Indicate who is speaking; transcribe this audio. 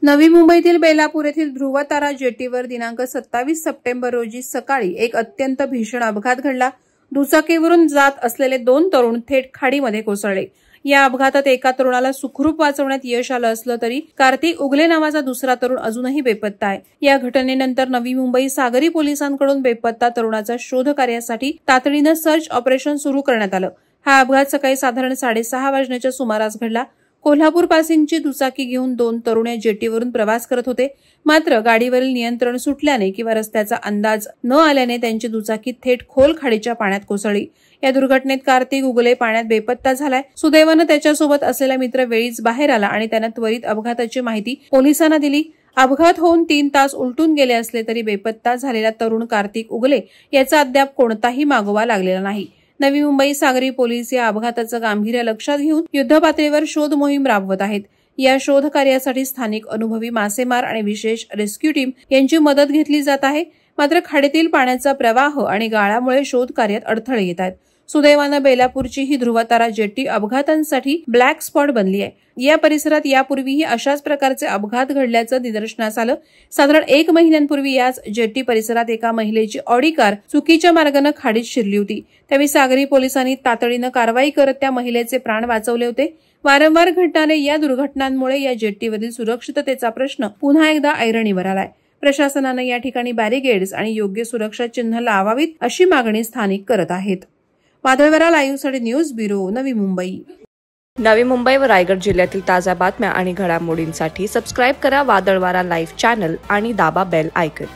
Speaker 1: नवी मुंबईतील बेलापूर येथील ध्रुवतारा जेटीवर दिनांक 27 सप्टेंबर रोजी सकाळी एक अत्यंत भीषण अपघात घडला। दुचाकीवरून जात असलेले 2 तरुण थेट खाडीमध्ये कोसळले। या अपघातात एका तरुणाला सुखरूप वाचवण्यात यश आलं असलं तरी कार्तिक उगले नावाचा दुसरा तरुण अजूनही बेपत्ता आहे। या घटनेनंतर नवी मुंबई सागरी पोलिसांकडून बेपत्ता तरुणाचा शोध कार्यासाठी तातडीनं सर्च ऑपरेशन सुरू करण्यात आलं। हा अपघात सकाळी साधारण 6:30 वाजण्याच्या सुमारास घडला। कोल्हापूर पासिंगची दुचाकी घेऊन 2 तरुण या जेटीवरून प्रवास करत होते, मात्र गाडीवरील नियंत्रण सुटल्याने किंवा रस्त्याचा अंदाज न आल्याने त्यांची दुचाकी थेट खोल खाडीच्या पाण्यात कोसळली। या दुर्घटनेत कार्तिक उगले पाण्यात बेपत्ता झालाय। सुदैवानं त्याच्यासोबत असलेला मित्र वेळीच बाहेर आला आणि त्यानं त्वरित अपघाताची माहिती पोलिसांना दिली। अपघात होऊन 3 तास उलटून गेले असले तरी बेपत्ता झालेला तरुण कार्तिक उगले याचा अद्याप कोणताही मागोवा लागलेला नाही। नवी मुंबई सागरी पोलीस या अपघाताचं गांभीर्य लक्षात घेऊन युद्धपातळीवर शोध मोहीम राबवत आहेत। या शोध कार्यासाठी स्थानिक अनुभवी मासेमार आणि विशेष रेस्क्यू टीम यांची मदत घेतली जात आहे। मात्र खाडीतील पाण्याचा प्रवाह आणि गाळामुळे शोध कार्यात अडथळे येत आहेत। सुदैवानं बेलापूरची ही ध्रुवतारा जेट्टी अपघातांसाठी ब्लॅक स्पॉट बनली आहे। या परिसरात यापूर्वीही अशाच प्रकारचे अपघात घडल्याचं निदर्शनास आलं। साधारण 1 महिन्यांपूर्वी याच जेट्टी परिसरात एका महिलेची ऑडी कार चुकीच्या मार्गाने खाडीत शिरली होती। त्यावेळी सागरी पोलिसांनी तातडीनं कारवाई करत त्या महिलेचे प्राण वाचवले होते। वारंवार घडणाऱ्या या दुर्घटनांमुळे या जेट्टीवरील सुरक्षिततेचा प्रश्न पुन्हा एकदा ऐरणीवर आलाय। प्रशासनानं या ठिकाणी बॅरिगेड्स आणि योग्य सुरक्षा चिन्ह लावावीत अशी मागणी स्थानिक करत आहेत। वादळवारा लाईव्हसाठी न्यूज ब्युरो, नवी मुंबई।
Speaker 2: नवी मुंबई व रायगड जिल्ह्यातील ताज्या बातम्या आणि घडामोडींसाठी सबस्क्राईब करा वादळवारा लाईव्ह चॅनल आणि दाबा बेल आयकॉन।